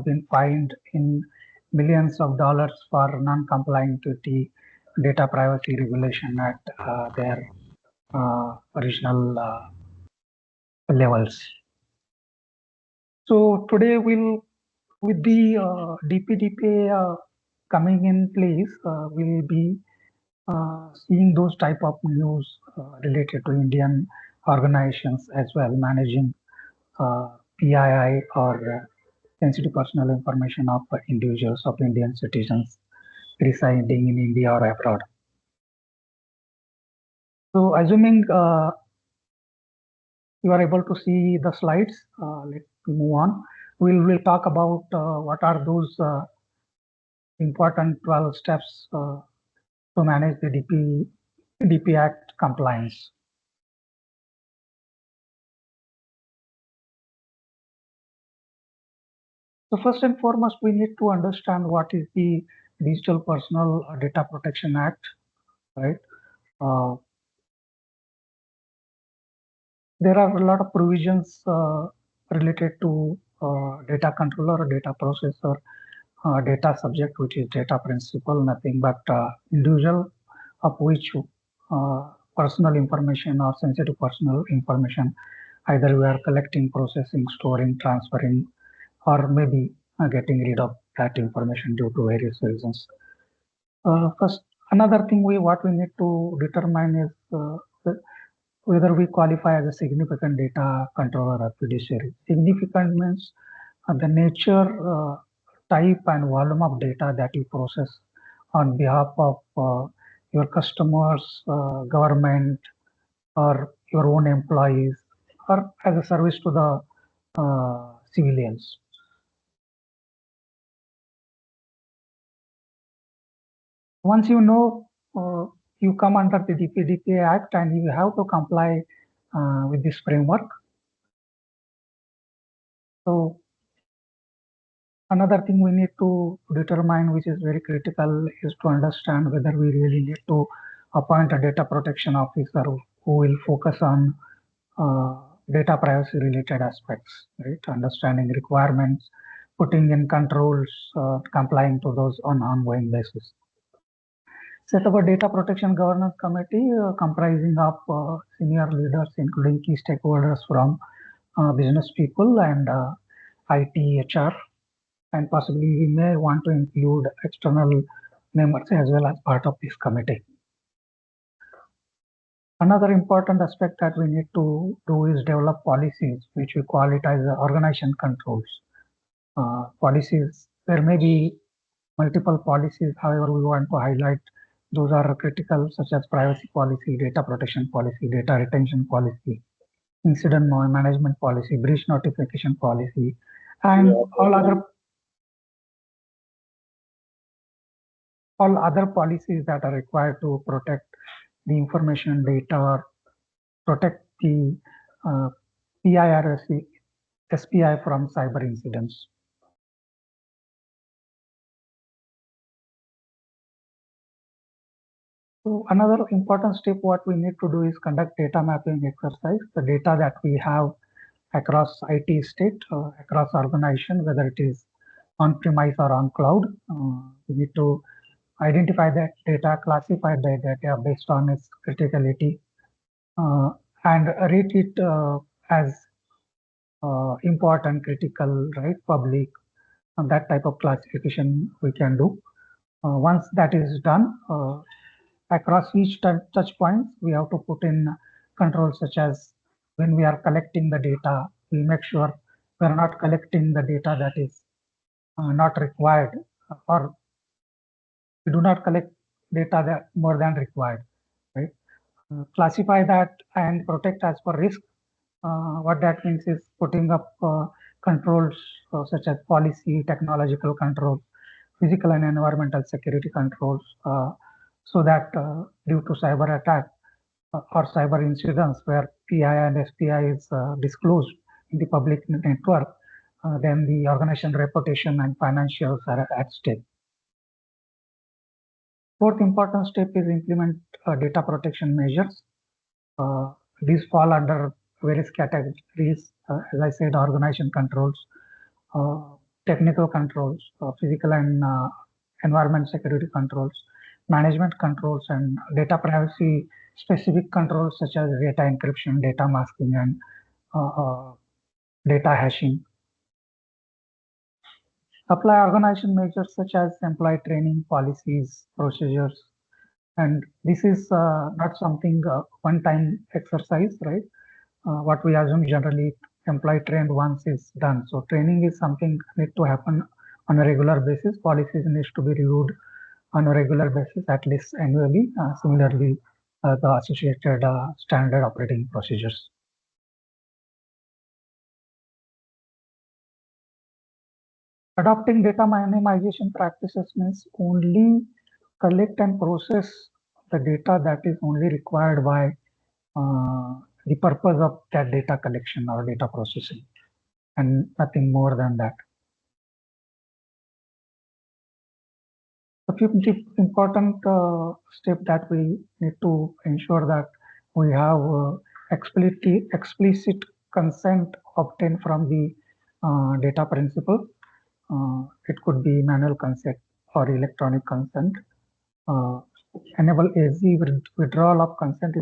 been fined in millions of dollars for non-complying to the data privacy regulation at their original levels. So today with the DPDPA coming in place, we'll be seeing those type of news related to Indian organizations as well, managing PII or sensitive personal information of individuals, of Indian citizens residing in India or abroad. So assuming you are able to see the slides, let's move on. We'll talk about what are those important 12 steps to manage the DP Act compliance. So first and foremost, we need to understand what is the Digital Personal Data Protection Act, right? There are a lot of provisions related to data controller or data processor, data subject, which is data principal, nothing but individual of which personal information or sensitive personal information, either we are collecting, processing, storing, transferring, or maybe getting rid of that information due to various reasons. First, another thing what we need to determine is whether we qualify as a significant data controller or fiduciary. Significant means the nature, type and volume of data that you process on behalf of your customers, government, or your own employees, or as a service to the civilians. Once you know, you come under the DPDPA Act and you have to comply with this framework. So another thing we need to determine, which is very critical, is to understand whether we really need to appoint a data protection officer who will focus on data privacy related aspects, right? Understanding requirements, putting in controls, complying to those on an ongoing basis. Set up a data protection governance committee comprising of senior leaders, including key stakeholders from business people and IT, HR, and possibly we may want to include external members as well as part of this committee. Another important aspect that we need to do is develop policies, which we call it as organization controls. Policies, there may be multiple policies, however, we want to highlight those are critical, such as privacy policy, data protection policy, data retention policy, incident management policy, breach notification policy, and all other policies that are required to protect the information data or protect the PIRSC, SPI from cyber incidents. So another important step what we need to do is conduct data mapping exercise. The data that we have across IT estate, across organization, whether it is on-premise or on cloud, we need to identify that data, classify that data based on its criticality, and rate it as important, critical, right, public, and that type of classification we can do. Once that is done, across each touch points, we have to put in controls such as when we are collecting the data, we make sure we are not collecting the data that is not required, or we do not collect data that more than required, right? Classify that and protect as per risk. What that means is putting up controls such as policy, technological controls, physical and environmental security controls, so that due to cyber attack or cyber incidents where PII and SPI is disclosed in the public network, then the organization reputation and financials are at stake. Fourth important step is implement data protection measures. These fall under various categories, as I said, organization controls, technical controls, physical and environment security controls, management controls, and data privacy specific controls such as data encryption, data masking, and data hashing. Apply organization measures such as employee training, policies, procedures, and this is not something one-time exercise, right? What we assume generally employee trained once is done. So training is something need to happen on a regular basis. Policies needs to be reviewed on a regular basis, at least annually. Similarly, the associated standard operating procedures. Adopting data minimization practices means only collect and process the data that is only required by the purpose of that data collection or data processing, and nothing more than that. A few important steps that we need to ensure that we have explicit consent obtained from the data principal. It could be manual consent or electronic consent. Enable easy withdrawal of consent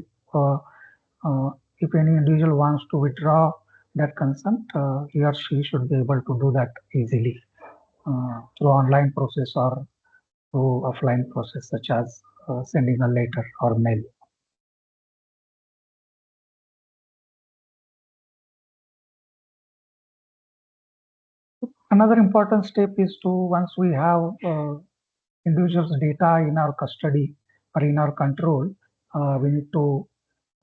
if any individual wants to withdraw that consent, he or she should be able to do that easily through online process or through offline process such as sending a letter or mail. Another important step is to, once we have individuals' data in our custody or in our control, we need to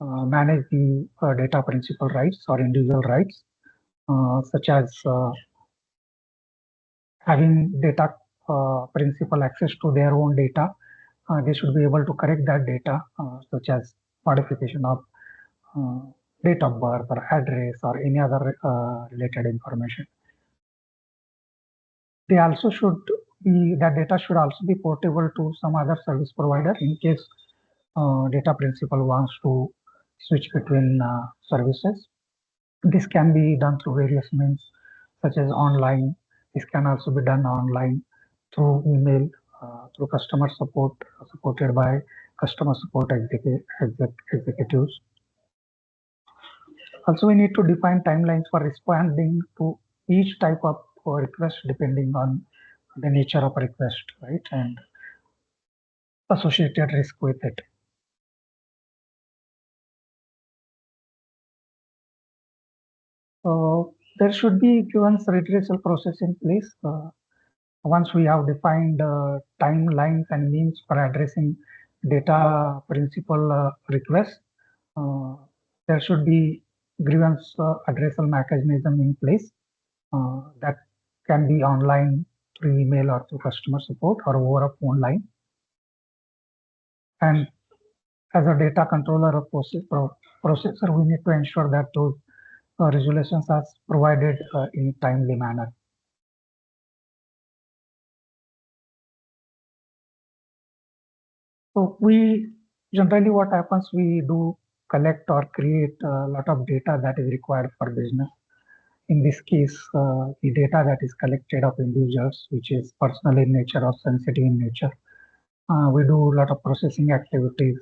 manage the data principal rights or individual rights, such as having data principal access to their own data. They should be able to correct that data, such as modification of date of birth or address or any other related information. They also should be, that data should also be portable to some other service provider in case data principal wants to switch between services. This can be done through various means such as online. This can also be done online through email, through customer support, supported by customer support executives. Also, we need to define timelines for responding to each type of request depending on the nature of request, right, and associated risk with it. There should be grievance redressal process in place. Once we have defined timelines and means for addressing data principal requests, there should be grievance addressal mechanism in place that can be online through email or through customer support or over a phone line. And as a data controller or processor, we need to ensure that those resolutions are provided in a timely manner. So we generally, what happens, we do collect or create a lot of data that is required for business. In this case, the data that is collected of individuals, which is personal in nature or sensitive in nature. We do a lot of processing activities,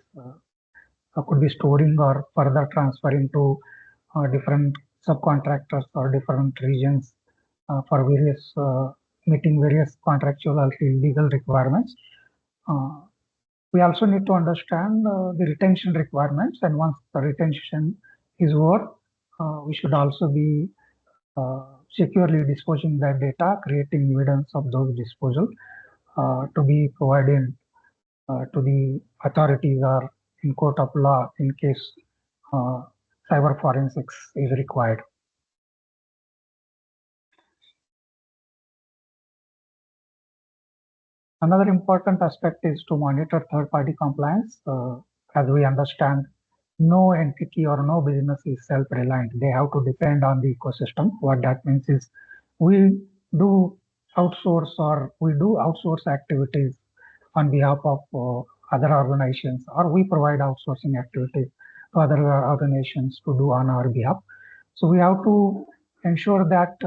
could be storing or further transferring to different subcontractors or different regions for various meeting various contractual or legal requirements. We also need to understand the retention requirements, and once the retention is over, we should also be securely disposing that data, creating evidence of those disposal to be provided to the authorities or in court of law in case cyber forensics is required. Another important aspect is to monitor third-party compliance. As we understand, no entity or no business is self-reliant. They have to depend on the ecosystem. What that means is we do outsource activities on behalf of other organizations, or we provide outsourcing activities to other organizations to do on our behalf. So we have to ensure that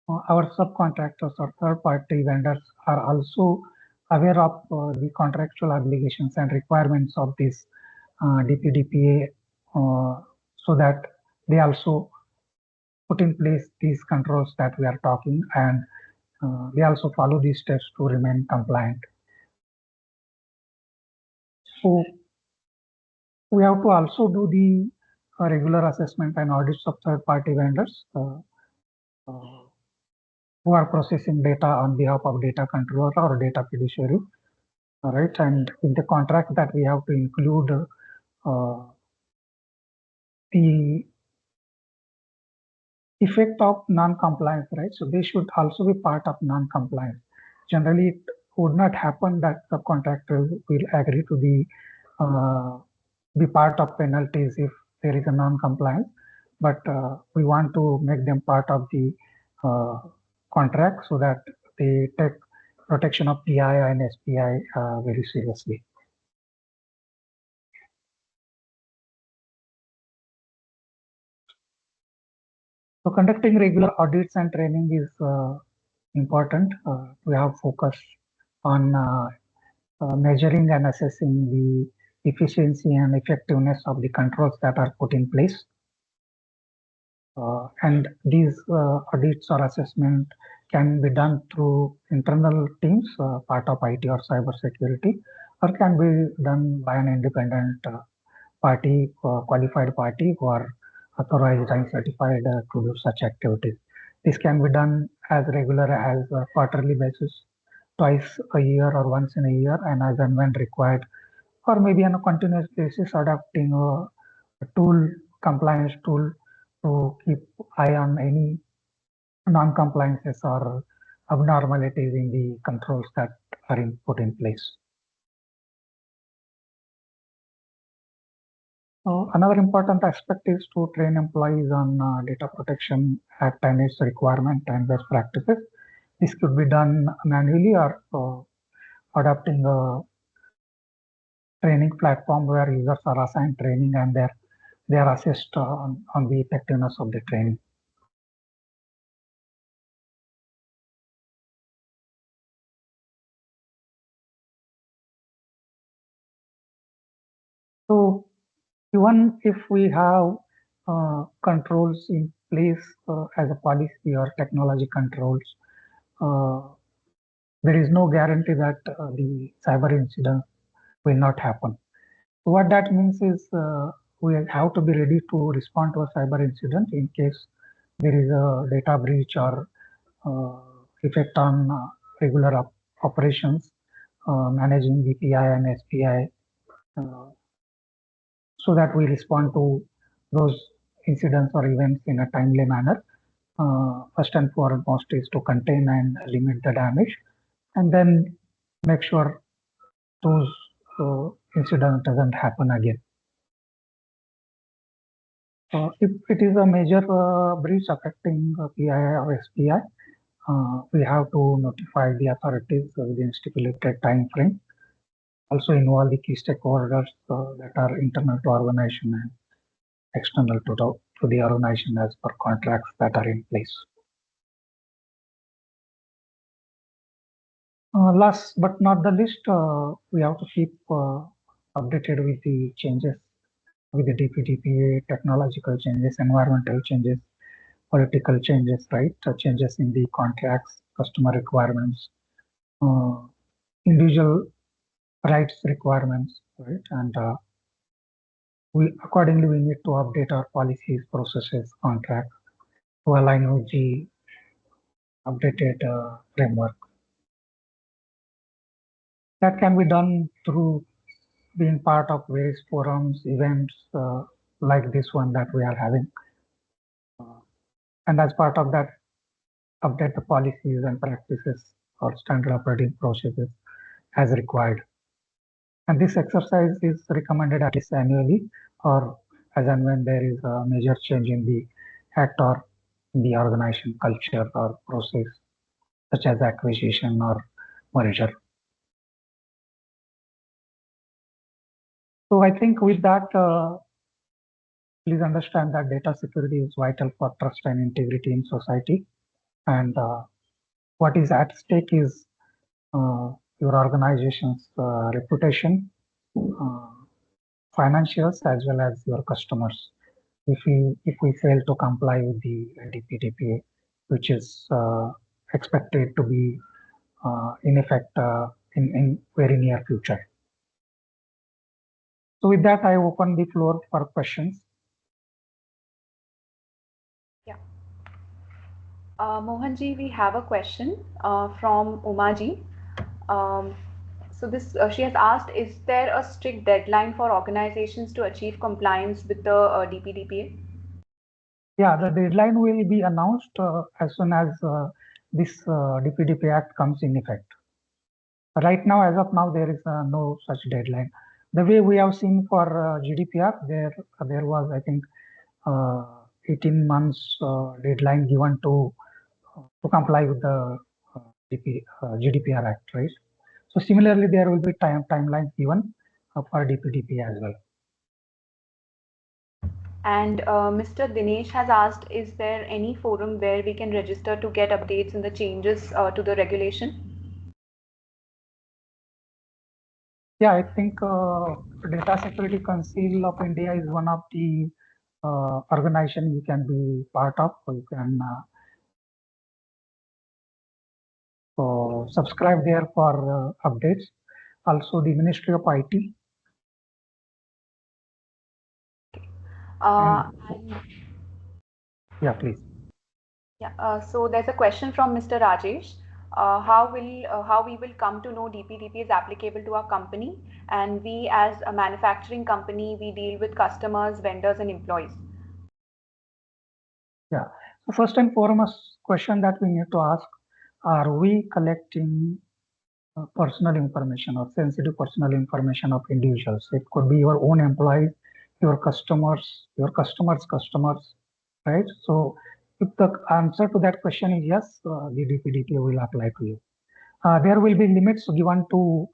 our subcontractors or third-party vendors are also aware of the contractual obligations and requirements of this DPDPA, so that they also put in place these controls that we are talking, and they also follow these steps to remain compliant. So we have to also do the regular assessment and audits of third-party vendors who are processing data on behalf of data controller or data fiduciary. Right, and in the contract that we have to include the effect of non-compliance, right? So they should also be part of non-compliance. Generally, it would not happen that the contractor will agree to be part of penalties if there is a non-compliance, but we want to make them part of the contract so that they take protection of PI and SPI very seriously. So conducting regular audits and training is important. We have focus on measuring and assessing the efficiency and effectiveness of the controls that are put in place. And these audits or assessment can be done through internal teams, part of IT or cyber security, or can be done by an independent party, qualified party who are authorized and certified to do such activities. This can be done as regular as a quarterly basis, twice a year or once in a year, and as and when required, or maybe on a continuous basis, adopting a tool, compliance tool, to keep eye on any non-compliances or abnormalities in the controls that are put in place. Another important aspect is to train employees on Data Protection Act and its requirement and best practices. This could be done manually or adopting a training platform where users are assigned training and they are assessed on the effectiveness of the training. So even if we have controls in place as a policy or technology controls, uh, there is no guarantee that the cyber incident will not happen. So what that means is we have to be ready to respond to a cyber incident in case there is a data breach or effect on regular operations, managing DPI and SPI, uh, so that we respond to those incidents or events in a timely manner. First and foremost is to contain and limit the damage, and then make sure those incidents doesn't happen again. If it is a major breach affecting PI or SPI, we have to notify the authorities within stipulated time frame. Also involve the key stakeholders that are internal to organization and external to the organization as per contracts that are in place. Last but not the least, we have to keep updated with the changes, with the DPDPA, technological changes, environmental changes, political changes, right? Changes in the contracts, customer requirements, uh, individual rights requirements, right? And we accordingly we need to update our policies, processes, contracts to align with the updated framework. That can be done through being part of various forums, events like this one that we are having. And as part of that, update the policies and practices or standard operating processes as required. And this exercise is recommended at least annually or as and when there is a major change in the act or in the organization culture or process, such as acquisition or merger. So I think with that, please understand that data security is vital for trust and integrity in society. and what is at stake is your organization's reputation, financials, as well as your customers. If we fail to comply with the DPDPA, which is expected to be in effect in very near future. So with that, I open the floor for questions. Yeah. Mohanji, we have a question from Umaji. So this she has asked, is there a strict deadline for organizations to achieve compliance with the DPDPA? Yeah, the deadline will be announced as soon as this DPDP Act comes in effect. Right now, as of now, there is no such deadline. The way we have seen for GDPR, there was, I think, 18 months deadline given to comply with the GDPR Act, right? So similarly, there will be timelines given for DPDP as well. And Mr. Dinesh has asked, is there any forum where we can register to get updates on the changes to the regulation? Yeah, I think Data Security Council of India is one of the organization you can be part of, or you can subscribe there for updates. Also, the Ministry of IT. Yeah, please. Yeah. So there's a question from Mr. Rajesh. How we will come to know DPDP is applicable to our company, and we as a manufacturing company, we deal with customers, vendors, and employees. Yeah. So first and foremost question that we need to ask: are we collecting personal information or sensitive personal information of individuals? It could be your own employees, your customers' customers, right? So if the answer to that question is yes, the DPDP will apply to you. There will be limits given to,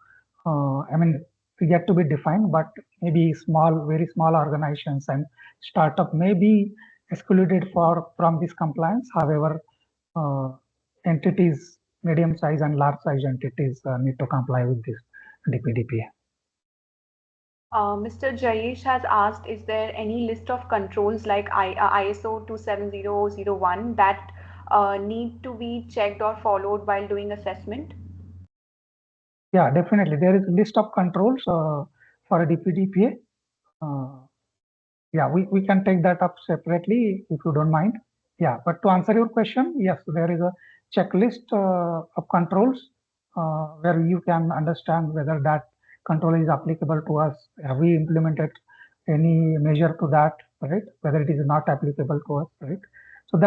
I mean, yet to be defined, but maybe very small organizations and startup may be excluded from this compliance. However, entities, medium size and large size entities need to comply with this DPDPA. Mr. Jayesh has asked, is there any list of controls like ISO 27001 that need to be checked or followed while doing assessment? Yeah, definitely. There is a list of controls for a DPDPA. Yeah, we can take that up separately if you don't mind. Yeah, but to answer your question, yes, there is a checklist of controls where you can understand whether that control is applicable to us. Have we implemented any measure to that, right? Whether it is not applicable to us, right? So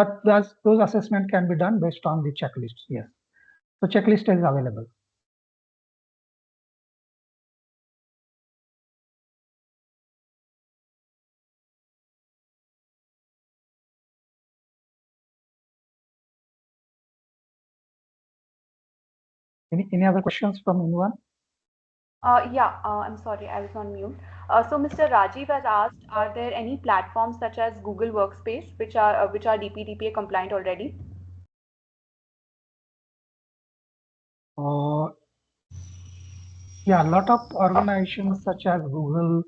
those assessment can be done based on the checklist. Yes, so checklist is available. Any other questions from anyone? Yeah, I'm sorry, I was on mute. So Mr. Rajiv has asked, are there any platforms such as Google Workspace which are DPDPA compliant already? Yeah, a lot of organizations such as Google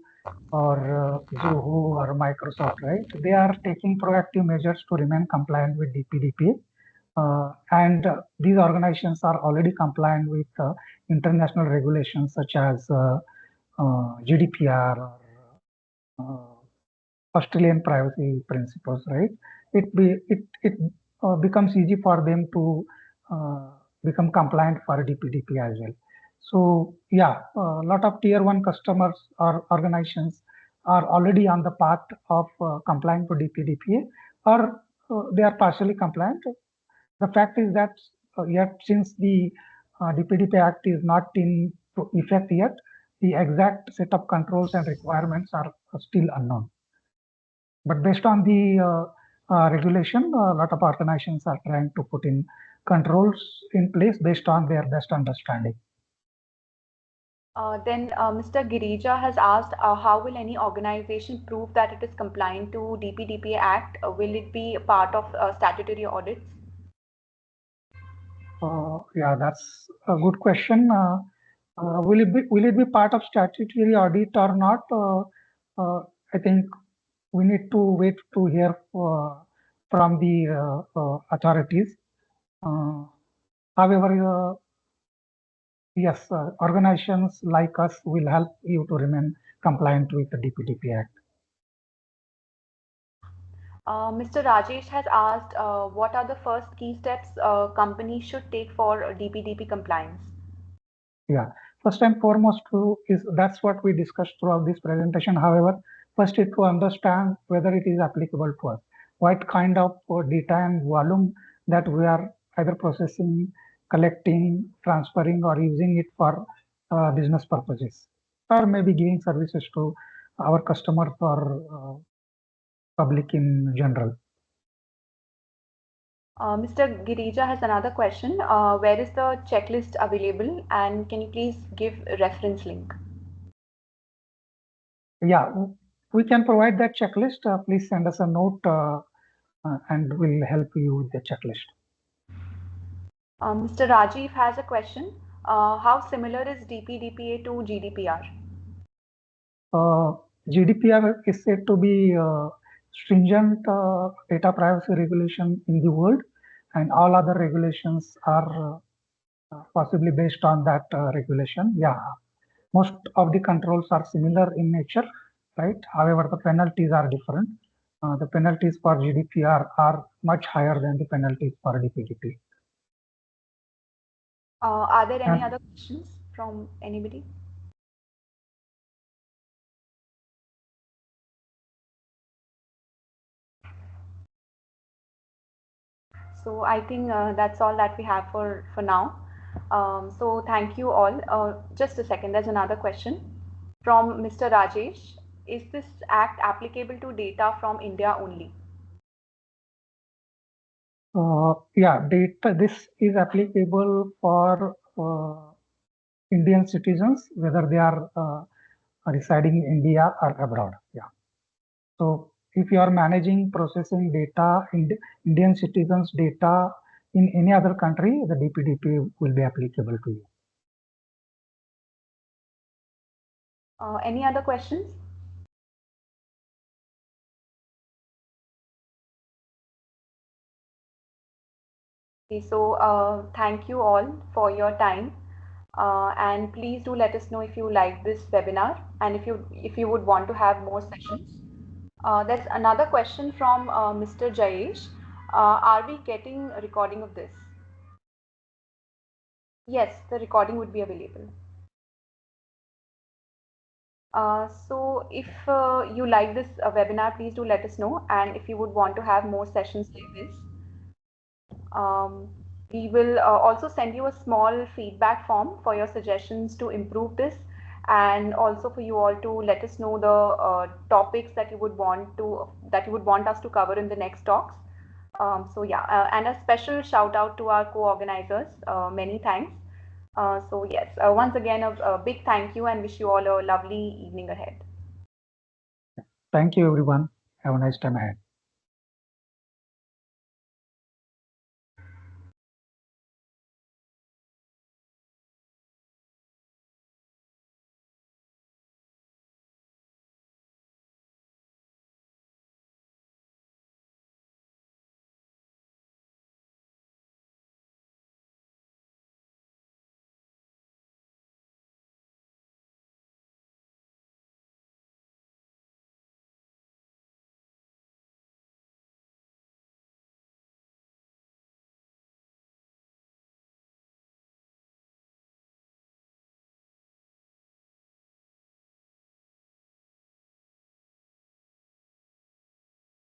or Zoho or Microsoft, right? They are taking proactive measures to remain compliant with DPDPA. And these organizations are already compliant with international regulations such as GDPR or Australian privacy principles, right? It becomes easy for them to become compliant for DPDP as well. So yeah, a lot of tier one customers or organizations are already on the path of complying to DPDPA, or they are partially compliant. The fact is that yet since the DPDP Act is not in effect yet, the exact set of controls and requirements are still unknown. But based on the regulation, a lot of organizations are trying to put in controls in place based on their best understanding. Then Mr. Girija has asked, how will any organization prove that it is compliant to DPDPA Act? Will it be part of statutory audits? Yeah, that's a good question. Will it be part of statutory audit or not? I think we need to wait to hear from the authorities. However, yes, organizations like us will help you to remain compliant with the DPDP Act. Mr. Rajesh has asked, what are the first key steps companies should take for DPDP compliance? Yeah, first and foremost is that's what we discussed throughout this presentation. However, first is to understand whether it is applicable to us, what kind of data and volume that we are either processing, collecting, transferring, or using it for business purposes, or maybe giving services to our customers or public in general. Mr. Girija has another question. Where is the checklist available, and can you please give a reference link? Yeah, we can provide that checklist. Please send us a note and we'll help you with the checklist. Mr. Rajiv has a question. How similar is DPDPA to GDPR? GDPR is said to be stringent data privacy regulation in the world, and all other regulations are possibly based on that regulation. Yeah, most of the controls are similar in nature, right? However, the penalties are different. The penalties for GDPR are much higher than the penalties for DPDP. Are there any And other questions from anybody? So I think that's all that we have for now. So thank you all. Just a second, there's another question from Mr. Rajesh. Is this act applicable to data from India only? yeah, data. This is applicable for Indian citizens, whether they are residing in India or abroad. Yeah. So if you are managing processing data, Indian citizens' data in any other country, the DPDP will be applicable to you. Any other questions? Okay, so thank you all for your time. And please do let us know if you like this webinar and if you would want to have more sessions. There's another question from Mr. Jayesh. Are we getting a recording of this? Yes, the recording would be available. So if you like this webinar, please do let us know. And if you would want to have more sessions like this, we will also send you a small feedback form for your suggestions to improve this, and also for you all to let us know the topics that you would want us to cover in the next talks. So yeah, and a special shout out to our co-organizers. Many thanks. So yes, once again, a big thank you and wish you all a lovely evening ahead. Thank you, everyone. Have a nice time ahead.